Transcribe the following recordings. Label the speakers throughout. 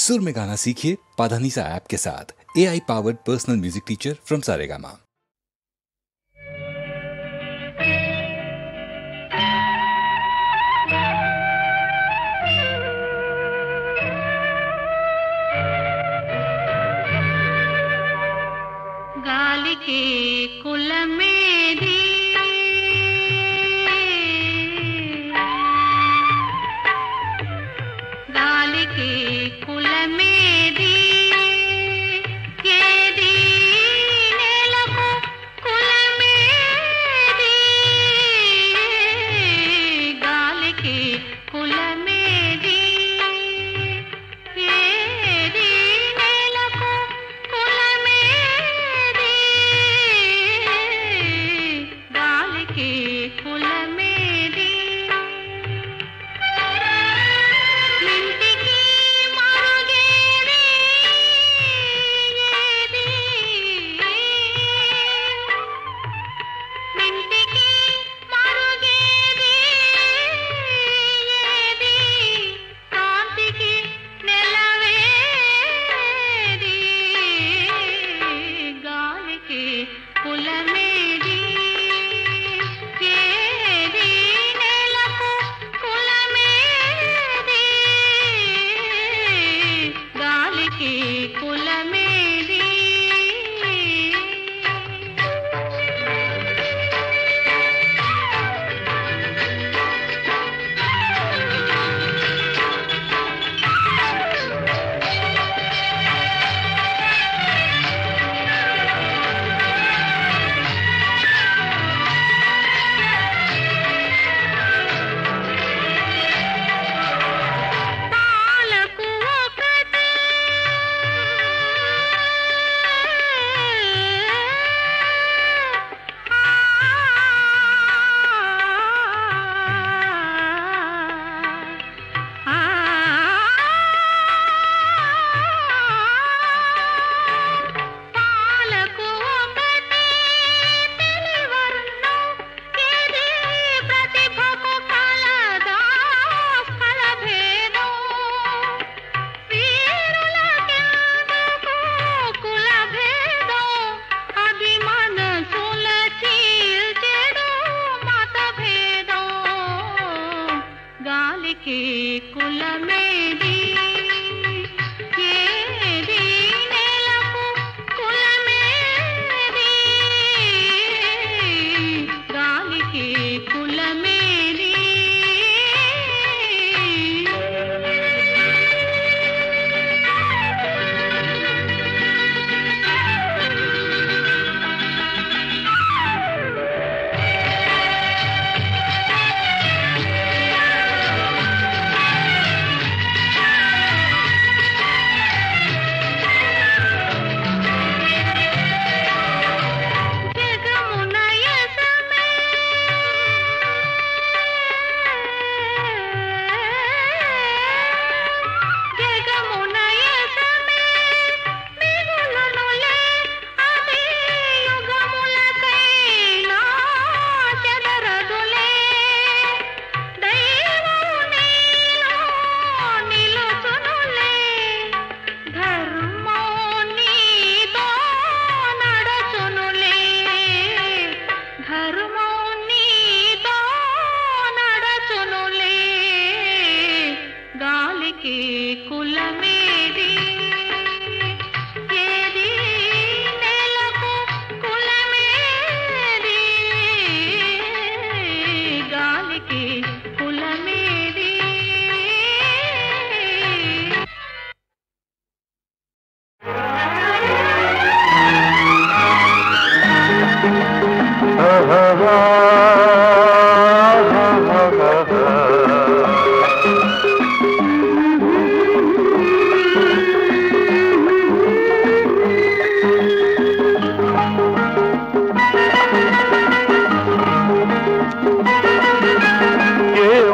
Speaker 1: सुर में गाना सीखिए पाधानीसा ऐप के साथ। AI powered personal music teacher from Saregama.
Speaker 2: गाली के कुल मेरी गाली के कुल मेरी ये दीने लगो कुल मेरी गाली के कुल मेरी ये दीने लगो कुल मेरी गाली के कुल मेरी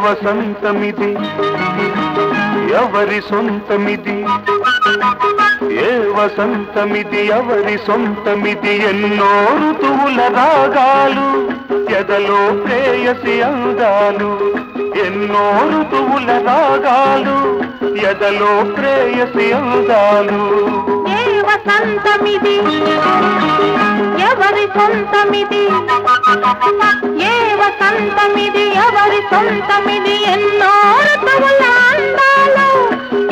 Speaker 3: వసంతమిది ఎవరి సొంతమిది ఏ వసంతమిది ఎవరి సొంతమిది ఎన్నో ఋతువుల రాగాలు ఎదలో ప్రేయసి అందాలు ఎన్నో ఋతువుల రాగాలు ఎదలో ప్రేయసి అందాలు
Speaker 2: ఏ వసంతమిది ఎవరి సొంతమిది ఏ వసంతమిది ఎవరి సొంతమిది ఎన్నో ఋతువుల అందాలు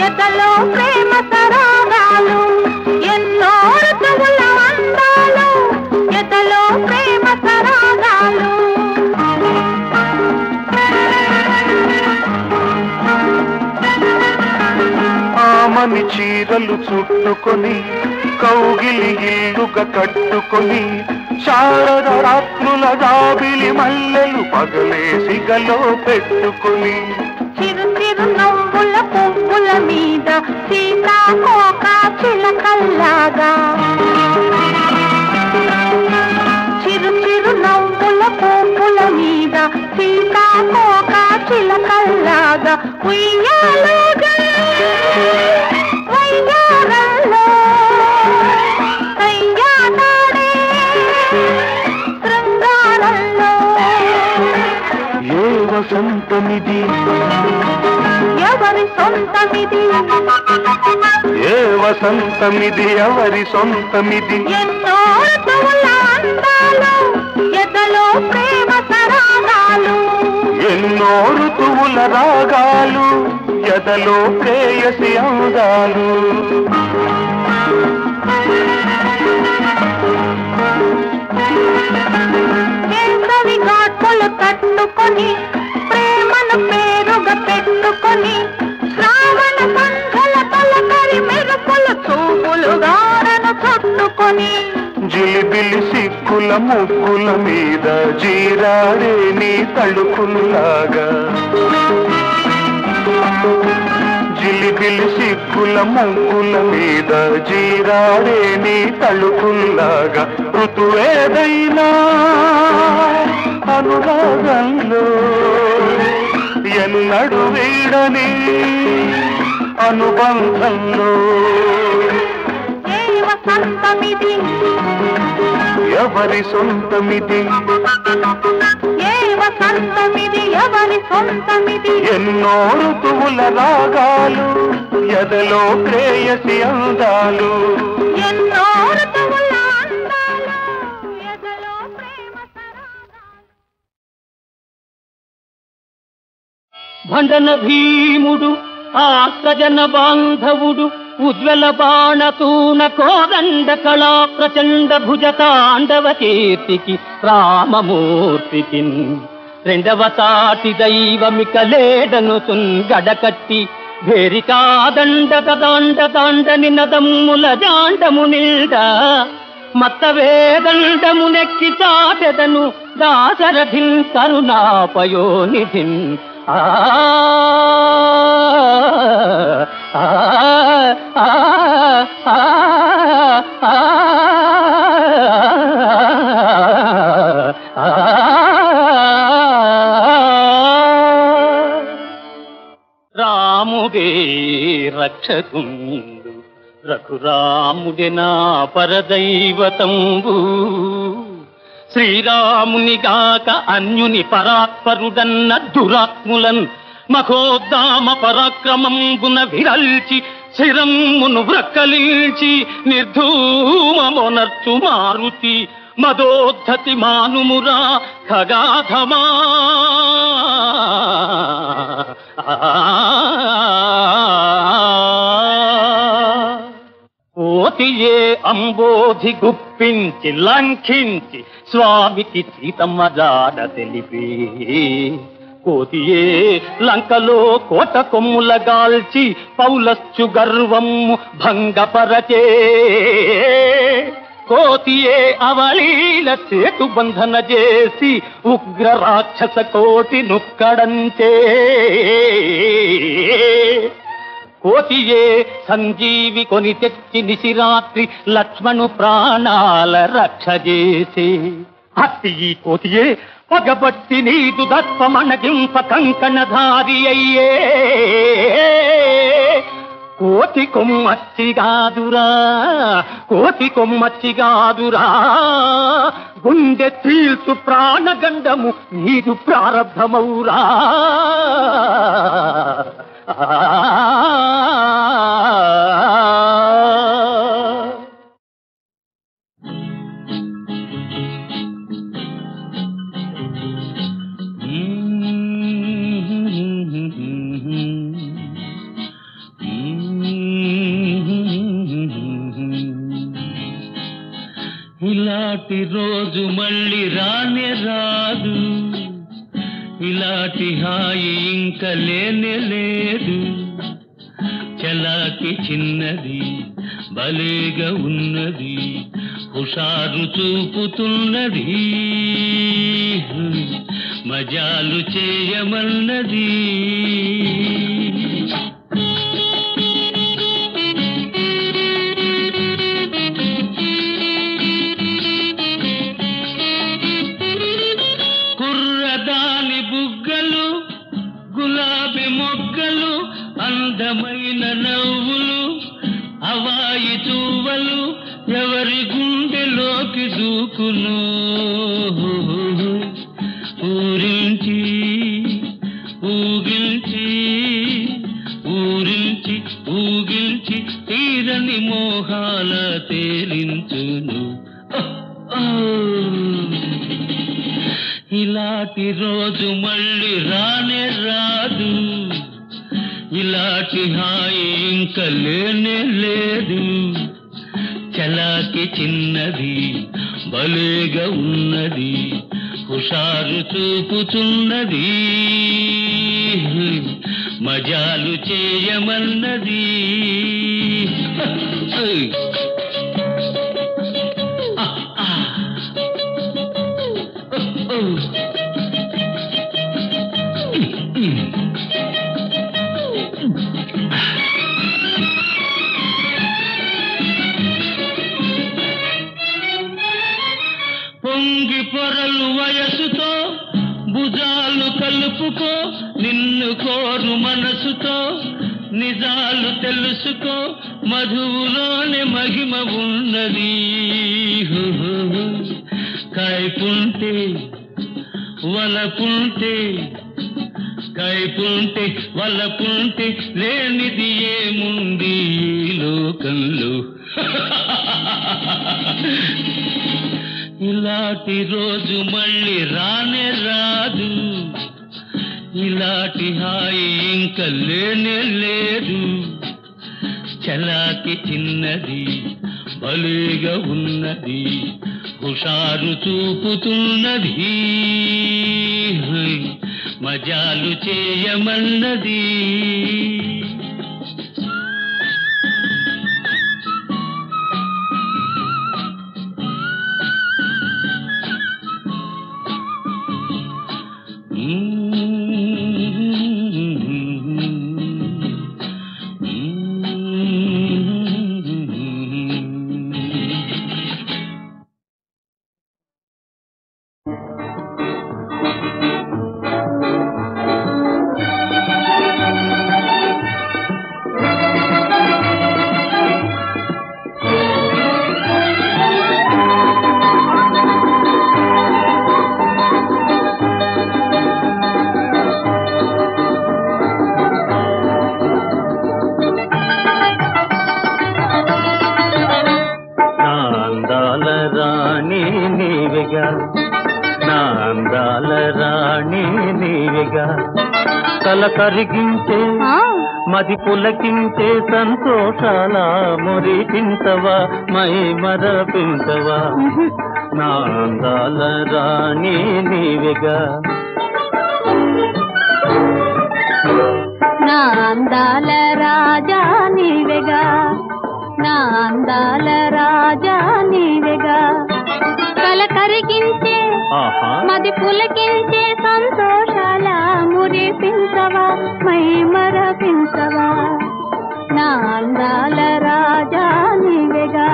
Speaker 2: ఎదలో ప్రేమ సరాగాలు ఎన్నో ఋతువుల అందాలు ఎదలో ప్రేమ సరాగాలు
Speaker 3: ఆమని చీరలు చుట్టుకొని కౌగిలి ఇల్లుగా కట్టుకొని శారద రాత్రుల జాబిలి మల్లెలు పగలేసి గలో పెట్టుకొని
Speaker 2: చిరు చిరు నవ్వుల పువ్వుల మీద సీతాకోక చిలకల్లాగా చిరు చిరు నవ్వుల పువ్వుల మీద సీతాకోక చిలకల్లాగా ఉయ్యాలుగా వయ్యారంలో కయ్యాడే శృంగారంలో
Speaker 3: ఏ వసంతమిది
Speaker 2: ఎవరి సొంతమిది
Speaker 3: ఏ వసంతమిది ఎవరి సొంతమిది
Speaker 2: ఎన్నో ఋతువుల అందాలు ఎదలో ప్రేమ సరాగాలు
Speaker 3: ఎన్నో ఋతువుల రాగాలు ఎదలో ప్రేయసి అందాలు
Speaker 2: వేసవి ఘాట్లు తట్టుకొని ప్రేమను పేరుగా పెట్టుకొని శ్రావణ సంధ్యల తొలకరి మెరుపులు చూపులు గారను చుట్టుకొని
Speaker 3: జిలిబిలి సిక్కుల ముగ్గుల మీద జీరాడే నీ తళుకుల్లాగా జిలిబిలి సిక్కుల ముగ్గుల మీద జీరాడే నీ తళుకుల్లాగా ఋతువేదైనా అనురాగంలో ఎన్నడు వీడని అనుబంధంలో
Speaker 2: ఏ వసంతమిది
Speaker 3: ఎవరి సొంతమిది
Speaker 2: ఏ వసంతమిది ఎవరి సొంతమిది
Speaker 3: ఎన్నో ఋతువుల రాగాలు ఎదలో ప్రేయసి అందాలు
Speaker 2: ఎన్నో ఋతువుల అందాలు ఎదలో ప్రేమ సరాగాలు
Speaker 4: భండన భీముడు ఆశ్రజన బాంధవుడు ఉజ్వల బాణతూన కోదండ కళా ప్రచండ భుజ తాండవ కీర్తికి రామమూర్తికి రెండవ తాటి దైవమిక లేడను గడకట్టి భేరికాదండ దాండ దాండని నదమ్ముల జాండము నిల్డ మత్త వేదండము నెక్కి చాటెదను దాశరథిన్ కరుణాపయోనిధిన్ రాముడే రక్షకుండు రఘురాముడే నా పరదైవతంబు శ్రీరామునిగాక అన్యుని పరాత్పరుడన్న దురాత్ములన్ మఖోద్దామ పరాక్రమంబున విరల్చి శిరమ్మును వ్రక్కలించి నిర్ధూమమొనర్చు మారుతి మదోద్ధతి మానుమురా ఖగాధమా పోతియే అంబోధి గుప్పించి లంఘించి స్వామికి సీతమ్మ జాడ తెలిపి కోతియే లంకలో కోట కొమ్ముల గాల్చి పౌలస్సు గర్వము భంగపరచే కోతియే అవలీల సేతు బంధన చేసి ఉగ్ర రాక్షస కోటి నుక్కడంచే కోతియే సంజీవి కొని తెచ్చి నిశిరాత్రి లక్ష్మణు ప్రాణాల రక్ష చేసి అట్టి ఈ కోతియే పగబట్టి నీదు దర్పమణగింప కంకణధారి అయ్యే కోతి కొమ్మచ్చిగాదురా, కోతి కొమ్మచ్చిగాదురా, గుండె చీల్చు ప్రాణగండము నీరు ప్రారంభమౌరా.
Speaker 5: ఇలాంటి రోజు మళ్ళీ రానే రాదు, ఇలాంటి హాయి ఇంకా లేనే లేదు. చలాకి చిన్నది భలేగా ఉన్నది, హుషారు చూపుతున్నది, మజాలు చేయమన్నది. కుర్రదాని బుగ్గలు, గులాబీ మొగ్గలు, అందమైన నవ్వులు, హవాయి చువ్వలు ఎవరి గుండెలోకి దూకును. ఊరించి ఊగిల్చి ఊరించి ఊగిల్చి తీరని మోహాల తేలించును. ఇలాంటి రోజు మళ్ళీ రానే రాదు, ఇలాంటి హాయి ఇంకా లేనే లేదు. చలాకి చిన్నది భలేగా ఉన్నది, హుషారు చూపుతున్నది, మజాలు చేయమన్నది. పొంగి పొరలు వయసుతో భుజాలు కలుపుకో, నిన్ను కోరు మనసుతో నిజాలు తెలుసుకో, మధువులోనే మహిమ ఉన్నది. కైపుంటే వలపుంటే, కైపుంటే వలపుంటే లేనిది ఏముంది ఈ లోకంలో. ఇలాంటి రోజు మళ్ళీ రానే రాదు, ఇలాంటి హాయి ఇంకా లేనే లేదు. చలాకి చిన్నది భలేగా ఉన్నది, హుషారు చూపుతున్నది, మజాలు చేయమన్నది. కల కరిగించే మది పులకించే సంతోషాల మురిపించవా, మై మరపించవా, నా అందాల రాణి నీవిగా.
Speaker 2: నా అందాల రాజా నీవెగా, నా అందాల రాజా నీవెగా. కల కరిగించే మది పులకించే సంతోషాల మురిపించవా, మై మరపించవా, నా అందాల రాజా నీవెగా.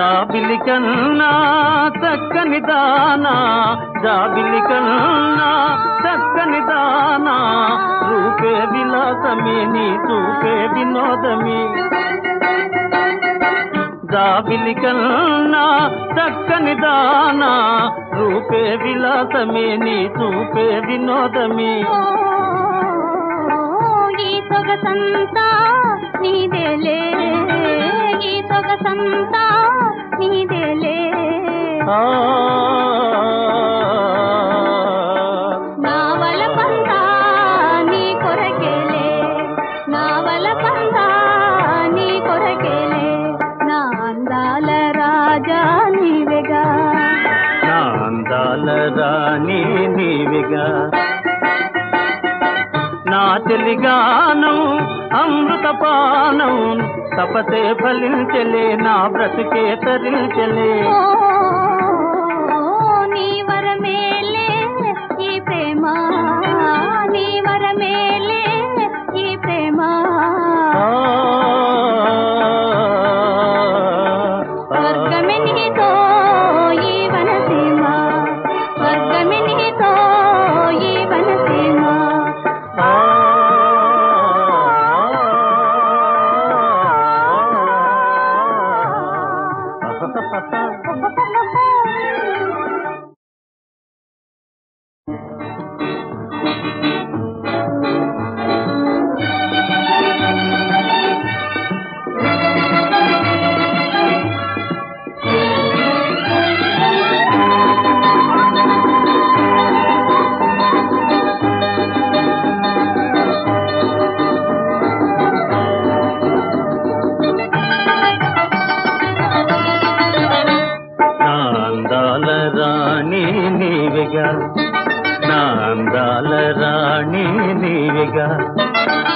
Speaker 4: జాబిలి కన్నా చక్కని దానా జాబిలి కన్నా చక్కని దానా రూపే విలాసమే నీ చూపే వినోదమే జాబిలి కన్నా చక్కని దానా రూపే విలాసమే నీ చూపే వినోదమే
Speaker 2: ఈ సొగసంతా నీదేలే ఈ సొగసంతా నీదేలే నా వలపంతా నీ కొరకేలే నా వలపంతా నీ కొరకేలే నా అందాల రాజా నీవెగా
Speaker 4: నా అందాల రాణి నీవిగా నా తెలిగానం అమృతపానం తపసే ఫలించలే నా బ్రతుకే తరించలే
Speaker 2: నీ వరమేలే ఈ ప్రేమ నీ వరమేలే ఈ ప్రేమ స్వర్గమే నీతో ఈ వనసీమ స్వర్గమే నీతో ఈ వనసీమ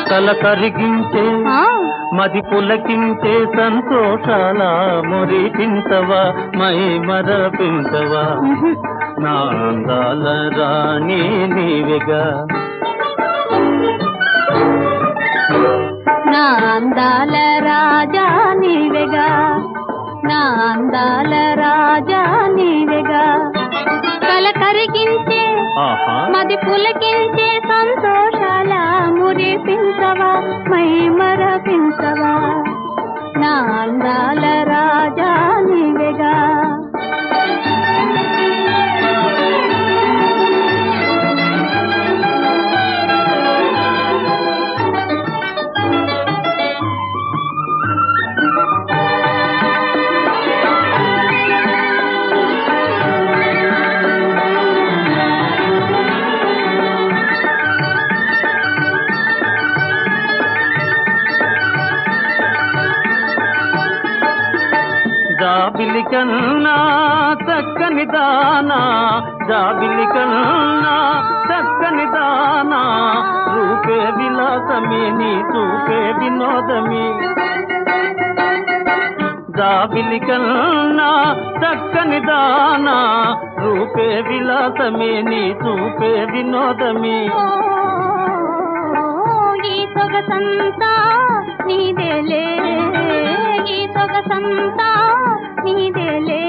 Speaker 4: కల కరిగించే మది పులకించే సంతోషాల మురిపించవా మై మరపించవా నా అందాల రాణి నీవిగా
Speaker 2: నా అందాల రాజా నీవెగా నా అందాల రాజా నీవెగా కల కరిగించే మది పులకించే సంతోషాల మురిపించవా మై మరపించవా నా అందాల రాజా నీవెగా
Speaker 4: జాబిలి కన్నా చక్కని దానా జాబిలి కన్నా చక్కని దానా రూపే విలాసమే నీ చూపే వినోదమే జాబిలి కన్నా చక్కని దానా రూపే విలాసమే నీ చూపే వినోదమే
Speaker 2: ఈ సొగసంతా నీదేలే ఈ సొగసంతా నీదేలే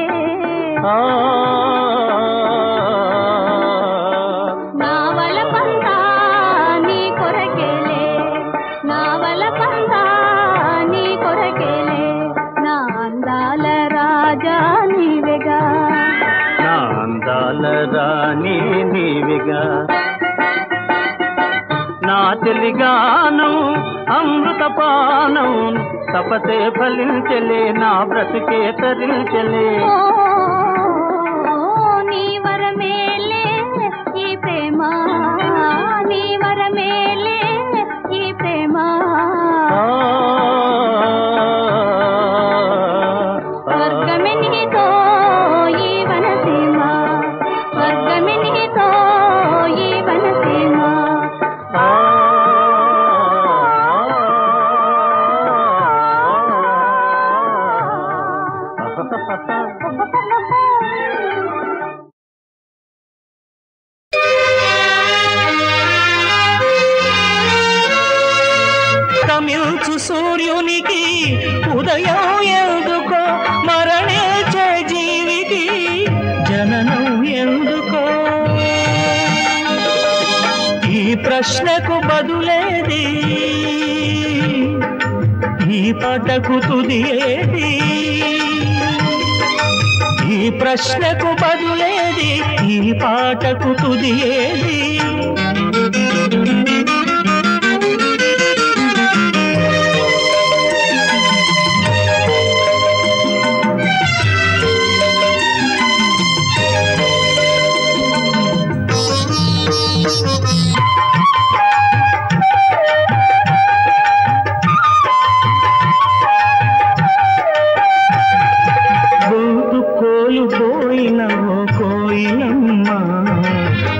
Speaker 2: నా వలపంతా నీ కొరకేలే నా వలపంతా నీ కొరకేలే నా అందాల రాజా నీవెగా
Speaker 4: నా అందాల రాణి నీవిగా నా తెలిగానం అమృతపానం తపసే ఫలించలే నా బ్రతుకే తరించలే
Speaker 2: నీ వరమేలే ఈ ప్రేమ నీ వరమేలే ఈ ప్రేమ స్వర్గమే నీతో ఈ వనసీమ స్వర్గమే నీతో ఈ వనసీమ
Speaker 6: తమిల్చు సూర్యునికి ఉదయం ఎందుకో మరణే
Speaker 4: ప్రశ్నకు బదులేది ఈ పాటకు తుది ఏది ఈ ప్రశ్నకు బదులేది ఈ పాటకు తుది ఏది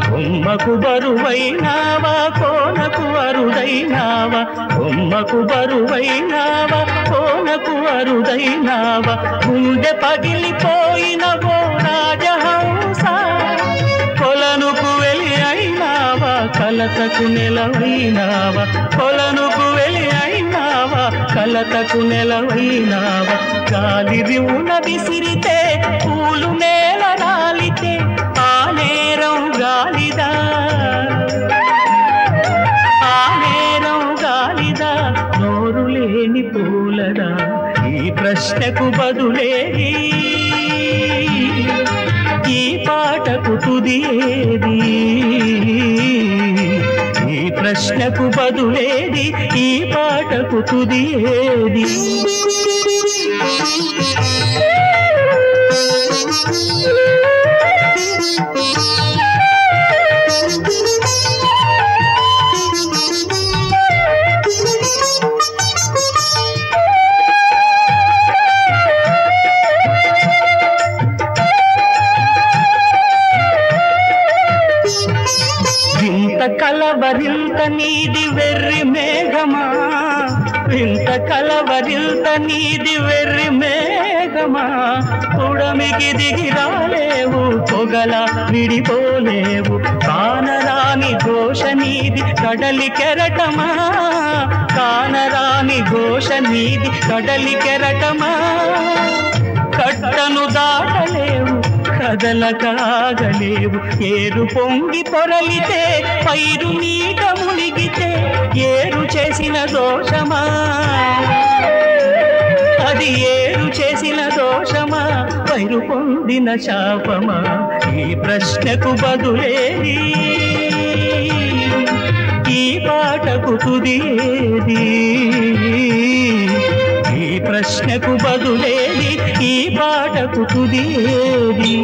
Speaker 4: కొమ్మకు బరువైనావా కోనకు అరుదైనావా కొమ్మకు బరువైనావా కోనకు అరుదైనావా గుండె పగిలిపోయినవో రాజహంస కొలనుకు వెలి అయినావా కలతకు నెలవైనావా కొలనుకు వెలి అయినావా కలతకు నెలవైనావా గాలి రివున విసిరితే పూలు నేల రాలితే ఆ నేరం గాలిదా ఆ నేరం గాలిదా నోరు లేని పూలదా ఈ ప్రశ్నకు బదులేది ఈ పాటకు తుది ఏది ఈ ప్రశ్నకు బదులేది ఈ పాటకు తుది ఏది కలవరింత నీది వెర్రి మేఘమా ఇంత కలవరింత నీది వెర్రి మేఘమా ఉడమికి దిగి రాలేవు పొగల విడిపోలేవు కానరాని ఘోష నీది కడలి కెరటమా కానరాని ఘోష నీది కడలి కెరటమా కట్టను దాటలేవు కదలకాగలేవు ఏరు పొంగి పొరలితే పైరు నీట మునిగితే ఏరు చేసిన దోషమా అది ఏరు చేసిన దోషమా పైరు పొందిన శాపమా ఈ ప్రశ్నకు బదులేది ఈ పాటకు తుది ఏది ఈ ప్రశ్నకు బదులేది ఈ పాటకు తుది ఏది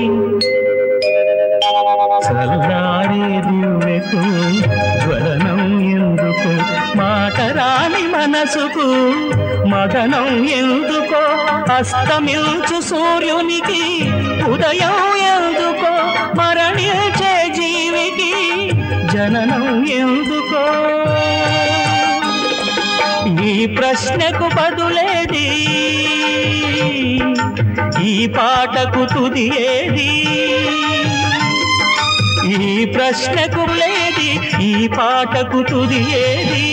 Speaker 4: చల్లారే దివ్వెకు జ్వలనం ఎందుకు మాట రాని మనసుకు మదనం ఎందుకో అస్తమించు సూర్యునికి ఉదయం ఎందుకో మరణించే జీవికి జననం ఎందుకో ఈ ప్రశ్నకు బదులేది ఈ పాటకు తుది ఏది ఈ ప్రశ్నకు లేది ఈ పాటకు తుది ఏది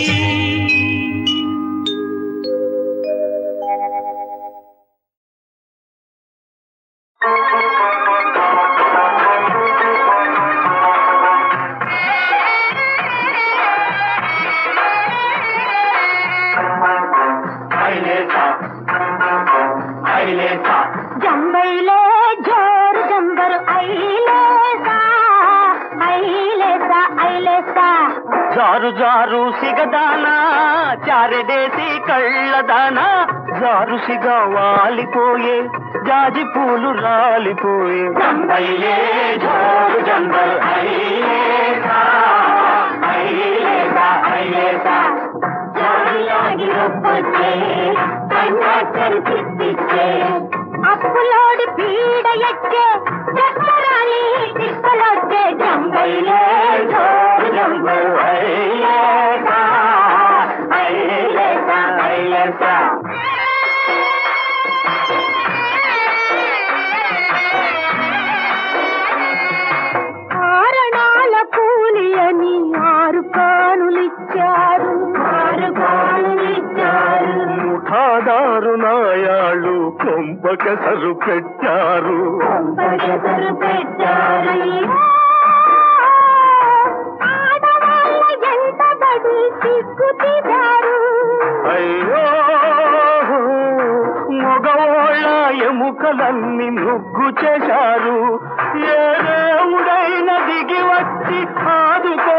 Speaker 4: జారు జారు సిగదానా చారెడేసి కళ్ళదానా జారుసిగా వాలిపోయే జాజి పూలు రాలిపోయే జంబయ్యే జోరు జంబల్ ఐలేసా ఐలేసా ఐలేసా జారులాగి రొప్పొచ్చే కంగాచరు పిచ్చిచ్చే అప్పులోడి పీడ ఎక్కే చక్కరాలి తిప్పలొచ్చే జంబయ్యే జోరు జంబల్ ఐలేసా ఐలేసా ఐలేసా
Speaker 2: కారణాల కూలి అని 6 కానులిచ్చారు
Speaker 3: ముఠాదారు నాయాళ్ళు కొంపకెసరు పెట్టారు
Speaker 2: ఆడవాళ్ళ ఎంత సిగ్గు తీశారు.
Speaker 3: అయ్యో మగవాళ్ళ ఎముకలన్నీ నుగ్గు చేశారు. ఏ దేవుడైన దిగి వచ్చి ఆదుకో